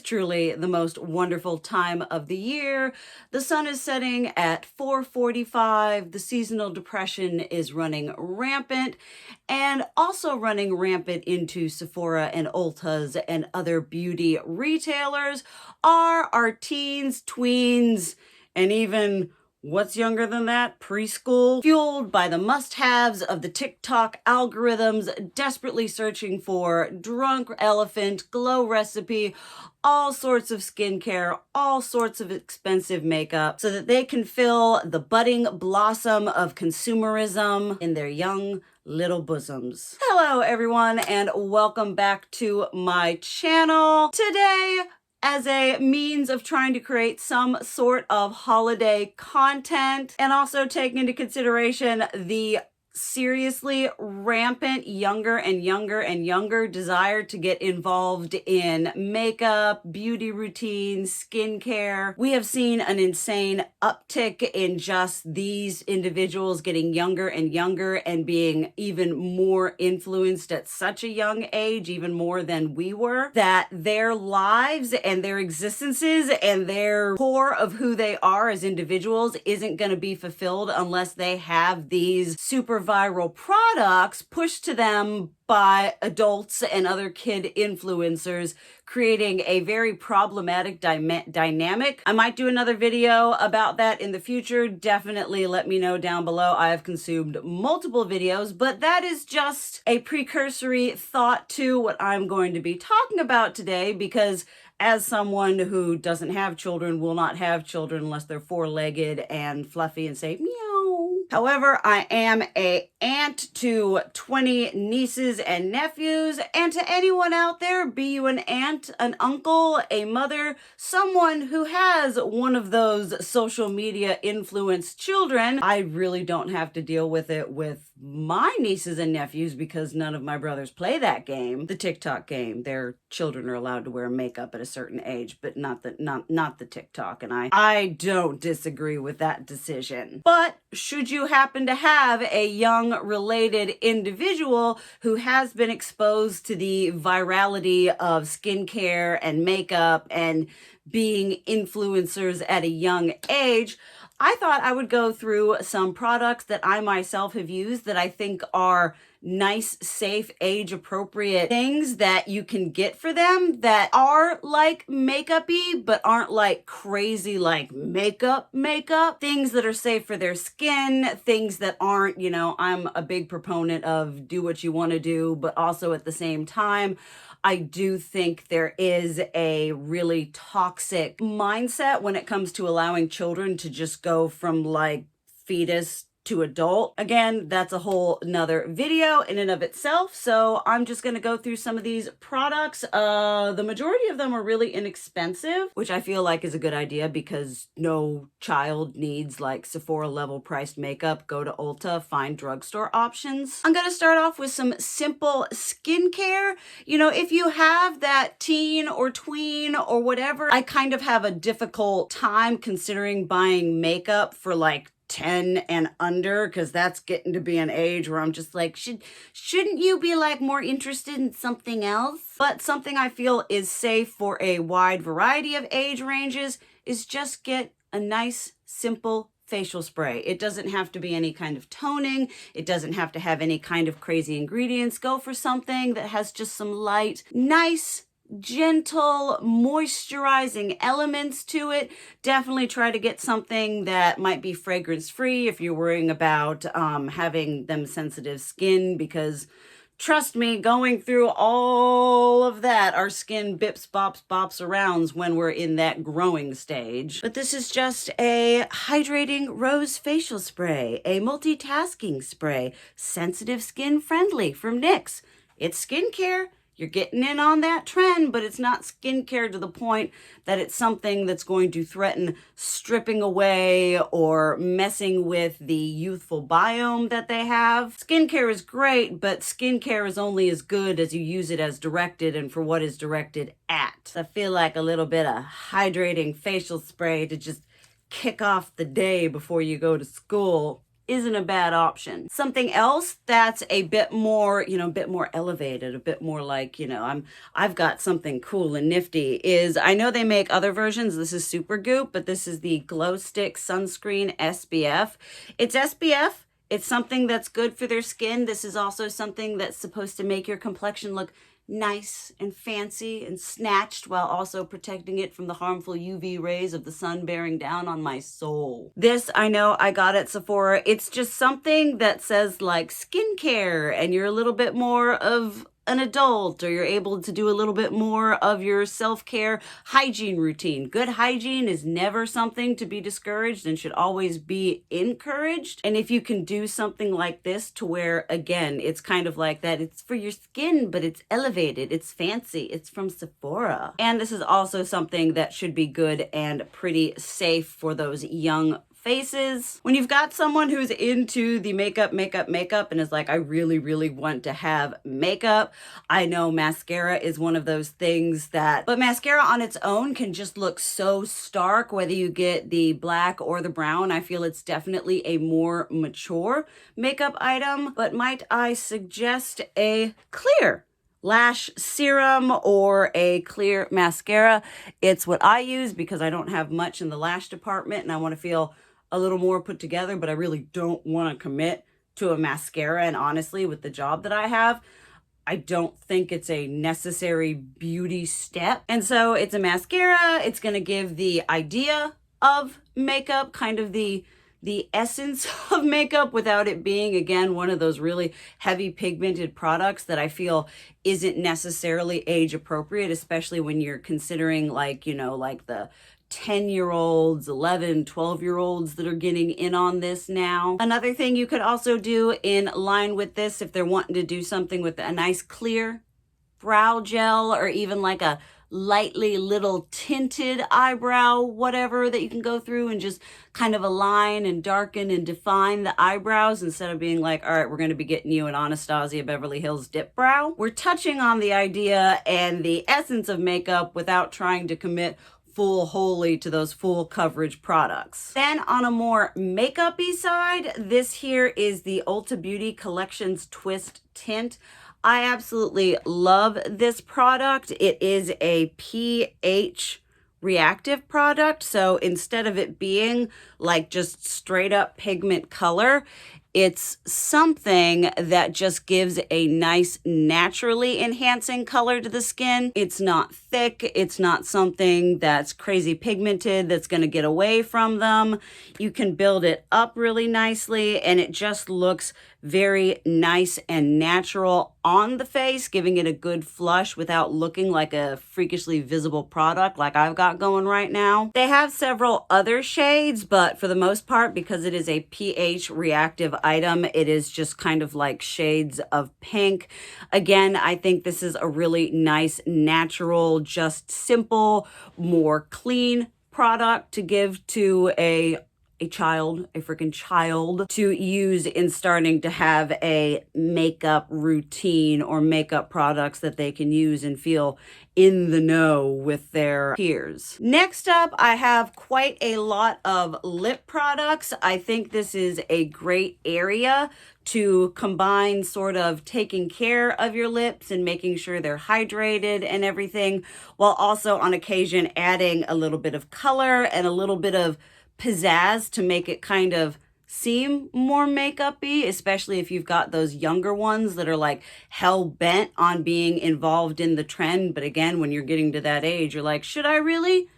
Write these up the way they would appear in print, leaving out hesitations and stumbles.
truly the most wonderful time of the year. The sun is setting at 4:45. The seasonal depression is running rampant, and also running rampant into Sephora and Ulta's and other beauty retailers are our teens, tweens, and even what's younger than that? Preschool. Fueled by the must-haves of the TikTok algorithms, desperately searching for drunk elephant, glow recipe, all sorts of skincare, all sorts of expensive makeup, so that they can fill the budding blossom of consumerism in their young little bosoms. Hello everyone, and welcome back to my channel. Today, as a means of trying to create some sort of holiday content and also taking into consideration the seriously rampant younger and younger desire to get involved in makeup, beauty routines, skincare. We have seen an insane uptick in just these individuals getting younger and younger and being even more influenced at such a young age, even more than we were, that their lives and their existences and their core of who they are as individuals isn't going to be fulfilled unless they have these super viral products pushed to them by adults and other kid influencers, creating a very problematic dynamic. I might do another video about that in the future. Definitely let me know down below. I have consumed multiple videos, but that is just a precursory thought to what I'm going to be talking about today, because as someone who doesn't have children, will not have children unless they're four-legged and fluffy and say meow. However, I am an aunt to 20 nieces and nephews, and to anyone out there, be you an aunt, an uncle, a mother, someone who has one of those social media influenced children, I really don't have to deal with it with my nieces and nephews because none of my brothers play that game, the TikTok game. Their children are allowed to wear makeup at a certain age, but not the TikTok, and I don't disagree with that decision. But should you happen to have a young related individual who has been exposed to the virality of skincare and makeup and being influencers at a young age, I thought I would go through some products that I myself have used that I think are nice, safe, age-appropriate things that you can get for them that are like makeup-y, but aren't like crazy like makeup. Things that are safe for their skin, things that aren't, you know, I'm a big proponent of do what you want to do, but also at the same time, I do think there is a really toxic mindset when it comes to allowing children to just go from like fetus to adult. Again, that's a whole nother video in and of itself. So I'm just going to go through some of these products. The majority of them are really inexpensive, which I feel like is a good idea because no child needs like Sephora level priced makeup. Go to Ulta, find drugstore options. I'm going to start off with some simple skincare. You know, if you have that teen or tween or whatever, I kind of have a difficult time considering buying makeup for like 10 and under, because that's getting to be an age where I'm just like, shouldn't you be like more interested in something else? But something I feel is safe for a wide variety of age ranges is just get a nice, simple facial spray. It doesn't have to be any kind of toning. It doesn't have to have any kind of crazy ingredients. Go for something that has just some light, nice, gentle moisturizing elements to it. Definitely try to get something that might be fragrance free if you're worrying about having them sensitive skin, because trust me, going through all of that, our skin bips, bops, arounds when we're in that growing stage. But this is just a hydrating rose facial spray, a multitasking spray, sensitive skin friendly from NYX. It's skincare. You're getting in on that trend, but it's not skincare to the point that it's something that's going to threaten stripping away or messing with the youthful biome that they have. Skincare is great, but skincare is only as good as you use it as directed and for what is directed at. I feel like a little bit of hydrating facial spray to just kick off the day before you go to school isn't a bad option. Something else that's a bit more, a bit more elevated, a bit more like, I've got something cool and nifty is, I know they make other versions. This is Supergoop, but this is the Glow Stick Sunscreen SPF. It's SPF. It's something that's good for their skin. This is also something that's supposed to make your complexion look nice and fancy and snatched while also protecting it from the harmful UV rays of the sun bearing down on my soul. This I know I got at Sephora. It's just something that says like skincare and you're a little bit more of an adult, or you're able to do a little bit more of your self-care hygiene routine. Good hygiene is never something to be discouraged and should always be encouraged. And if you can do something like this to where, again, it's kind of like that, it's for your skin, but it's elevated, it's fancy, it's from Sephora. And this is also something that should be good and pretty safe for those young faces. When you've got someone who's into the makeup and is like, I really, really want to have makeup. I know mascara is one of those things but mascara on its own can just look so stark, whether you get the black or the brown. I feel it's definitely a more mature makeup item, but might I suggest a clear lash serum or a clear mascara? It's what I use because I don't have much in the lash department and I want to feel a little more put together, but I really don't want to commit to a mascara. And honestly, with the job that I have, I don't think it's a necessary beauty step. And so it's a mascara. It's going to give the idea of makeup, kind of the essence of makeup without it being, again, one of those really heavy pigmented products that I feel isn't necessarily age appropriate, especially when you're considering like the 10-year-olds, 11, 12-year-olds that are getting in on this now. Another thing you could also do in line with this, if they're wanting to do something with a nice clear brow gel or even like a lightly little tinted eyebrow, whatever, that you can go through and just kind of align and darken and define the eyebrows instead of being like, all right, we're going to be getting you an Anastasia Beverly Hills dip brow. We're touching on the idea and the essence of makeup without trying to commit wholly to those full coverage products. Then on a more makeup-y side, this here is the Ulta Beauty Collections Twist Tint. I absolutely love this product. It is a pH reactive product. So instead of it being like just straight up pigment color, it's something that just gives a nice naturally enhancing color to the skin. It's not thick. It's not something that's crazy pigmented that's going to get away from them. You can build it up really nicely and it just looks very nice and natural on the face, giving it a good flush without looking like a freakishly visible product like I've got going right now. They have several other shades, but for the most part, because it is a pH reactive item, it is just kind of like shades of pink. Again, I think this is a really nice, natural, just simple, more clean product to give to a freaking child to use in starting to have a makeup routine or makeup products that they can use and feel in the know with their peers. Next up, I have quite a lot of lip products. I think this is a great area to combine sort of taking care of your lips and making sure they're hydrated and everything, while also on occasion adding a little bit of color and a little bit of pizzazz to make it kind of seem more makeup-y, especially if you've got those younger ones that are like hell-bent on being involved in the trend. But again, when you're getting to that age, you're like, should I really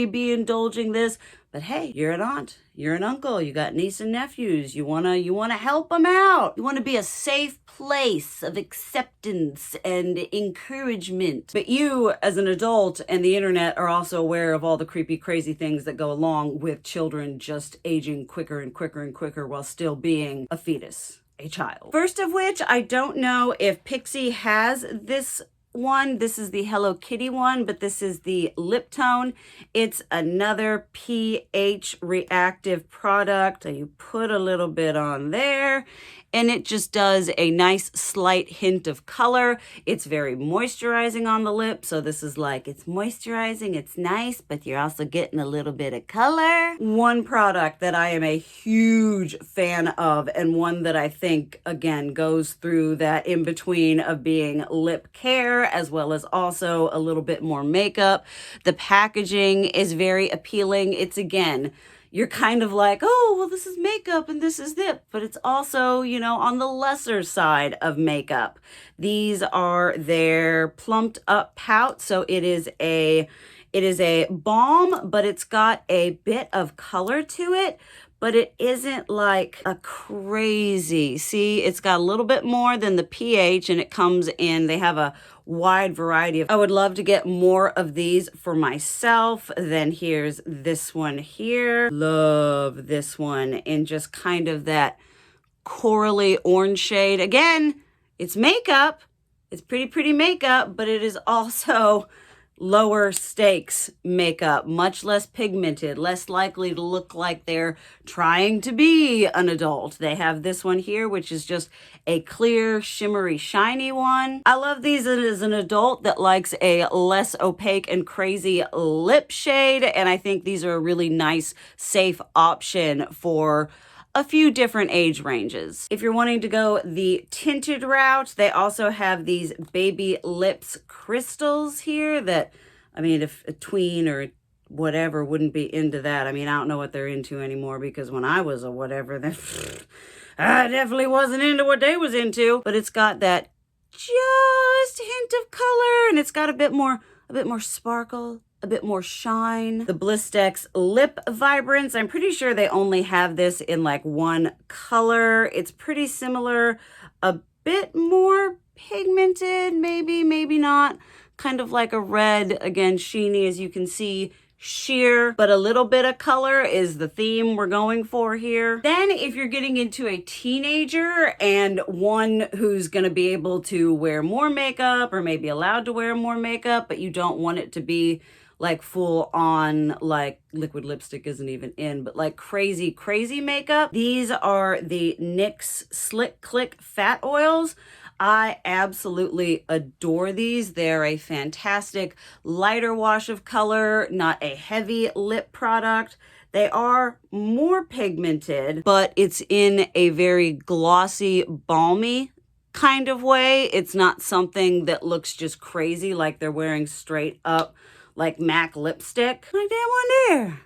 be indulging this? But hey, you're an aunt, you're an uncle, you got niece and nephews, you wanna help them out. You wanna be a safe place of acceptance and encouragement. But you, as an adult and the internet, are also aware of all the creepy, crazy things that go along with children just aging quicker and quicker and quicker while still being a fetus, a child. First of which, I don't know if Pixi has this one. This is the Hello Kitty one, but this is the lip tone. It's another pH reactive product. So you put a little bit on there and it just does a nice slight hint of color. It's very moisturizing on the lip, so this is like, it's moisturizing, it's nice, but you're also getting a little bit of color. One product that I am a huge fan of, and one that I think, again, goes through that in between of being lip care as well as also a little bit more makeup. The packaging is very appealing. It's, again, you're kind of like, oh, well, this is makeup and this is lip, but it's also, you know, on the lesser side of makeup. These are their Plumped Up Pout. So it is a balm, but it's got a bit of color to it, but it isn't like a crazy, see, it's got a little bit more than the pH, and it comes in, they have a wide variety of, I would love to get more of these for myself. Then here's this one here. Love this one in just kind of that corally orange shade. Again, it's makeup. It's pretty makeup, but it is also lower stakes makeup, much less pigmented, less likely to look like they're trying to be an adult. They have this one here, which is just a clear, shimmery, shiny one. I love these as an adult that likes a less opaque and crazy lip shade, and I think these are a really nice, safe option for a few different age ranges. If you're wanting to go the tinted route, they also have these baby lips crystals here that, I mean, if a tween or whatever wouldn't be into that. I mean, I don't know what they're into anymore, because when I was a whatever, then I definitely wasn't into what they was into. But it's got that just hint of color, and it's got a bit more sparkle, a bit more shine. The Blistex Lip Vibrance, I'm pretty sure they only have this in like one color. It's pretty similar, a bit more pigmented, maybe not. Kind of like a red, again, sheeny, as you can see, sheer, but a little bit of color is the theme we're going for here. Then if you're getting into a teenager and one who's going to be able to wear more makeup, or maybe allowed to wear more makeup, but you don't want it to be like full on, like liquid lipstick isn't even in, but like crazy makeup. These are the NYX Slick Click Fat Oils. I absolutely adore these. They're a fantastic lighter wash of color, not a heavy lip product. They are more pigmented, but it's in a very glossy, balmy kind of way. It's not something that looks just crazy like they're wearing straight up like MAC lipstick. Like that one there.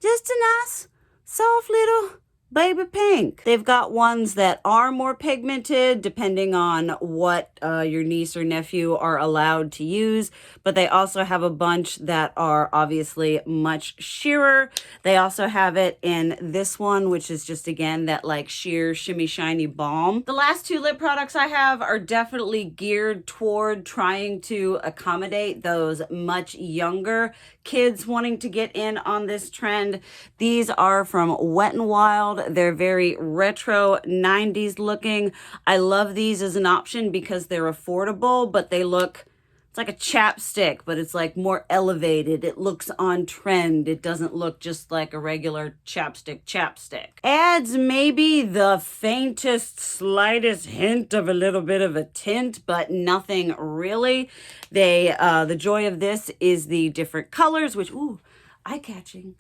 Just a nice, soft little baby pink. They've got ones that are more pigmented depending on what your niece or nephew are allowed to use, but they also have a bunch that are obviously much sheerer. They also have it in this one, which is just, again, that like sheer, shimmy, shiny balm. The last two lip products I have are definitely geared toward trying to accommodate those much younger kids wanting to get in on this trend. These are from Wet n Wild. They're very retro 90s looking. I love these as an option because they're affordable, but they look, it's like a chapstick, but it's like more elevated. It looks on trend. It doesn't look just like a regular chapstick. Adds maybe the faintest, slightest hint of a little bit of a tint, but nothing really. The joy of this is the different colors, which, ooh, eye-catching.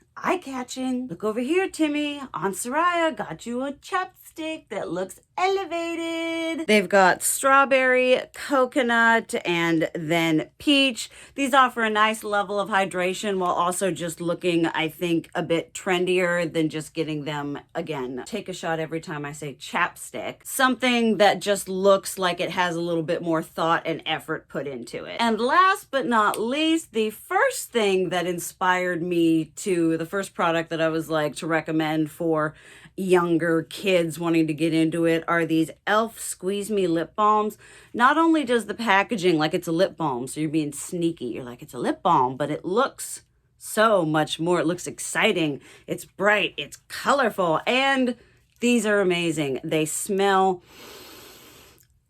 Look over here, Timmy. Aunt Soraya got you a chapstick that looks elevated. They've got strawberry, coconut, and then peach. These offer a nice level of hydration while also just looking, I think, a bit trendier than just getting them, again, take a shot every time I say chapstick. Something that just looks like it has a little bit more thought and effort put into it. And last but not least, the first thing that inspired me to, the first product that I was like to recommend for younger kids wanting to get into it are these e.l.f. Squeeze Me lip balms. Not only does the packaging, like it's a lip balm, so you're being sneaky, you're like, it's a lip balm, but it looks so much more. It looks exciting, it's bright, it's colorful, and these are amazing. They smell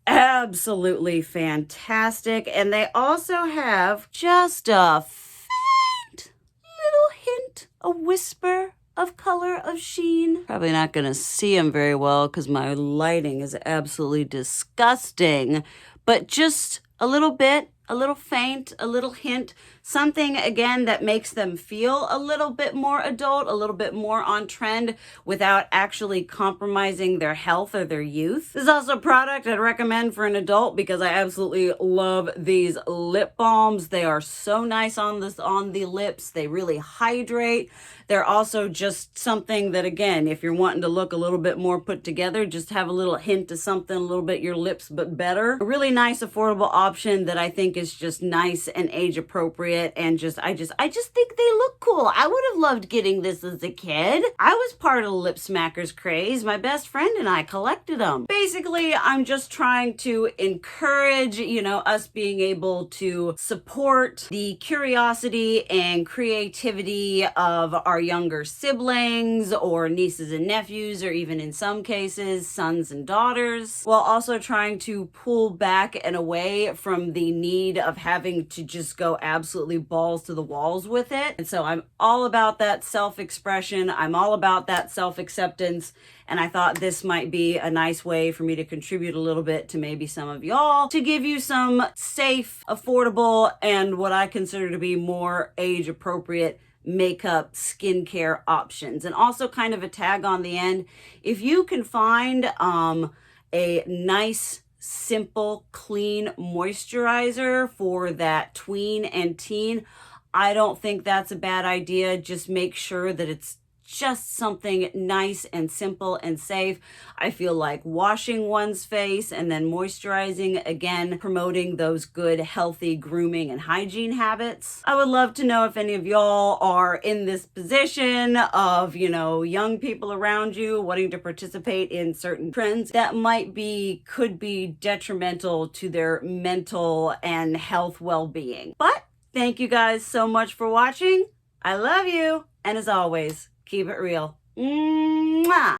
absolutely fantastic, and they also have just a faint little hint, a whisper of color of sheen. Probably not gonna see them very well because my lighting is absolutely disgusting, but just a little bit, a little faint, a little hint, something again that makes them feel a little bit more adult, a little bit more on trend without actually compromising their health or their youth. This is also a product I'd recommend for an adult because I absolutely love these lip balms. They are so nice on the lips. They really hydrate. They're also just something that, again, if you're wanting to look a little bit more put together, just have a little hint of something, a little bit your lips, but better. A really nice, affordable option that I think is just nice and age appropriate, and I just think they look cool. I would have loved getting this as a kid. I was part of the lip smackers craze. My best friend and I collected them. Basically, I'm just trying to encourage, us being able to support the curiosity and creativity of our younger siblings or nieces and nephews, or even in some cases, sons and daughters, while also trying to pull back and away from the need of having to just go absolutely balls to the walls with it. And so I'm all about that self-expression. I'm all about that self-acceptance. And I thought this might be a nice way for me to contribute a little bit to maybe some of y'all, to give you some safe, affordable, and what I consider to be more age-appropriate makeup, skincare options. And also kind of a tag on the end, if you can find a nice, simple, clean moisturizer for that tween and teen, I don't think that's a bad idea. Just make sure that it's just something nice and simple and safe. I feel like washing one's face and then moisturizing, again, promoting those good, healthy grooming and hygiene habits. I would love to know if any of y'all are in this position of, young people around you wanting to participate in certain trends that could be detrimental to their mental and health well-being. But thank you guys so much for watching. I love you. And as always, keep it real. Mwah!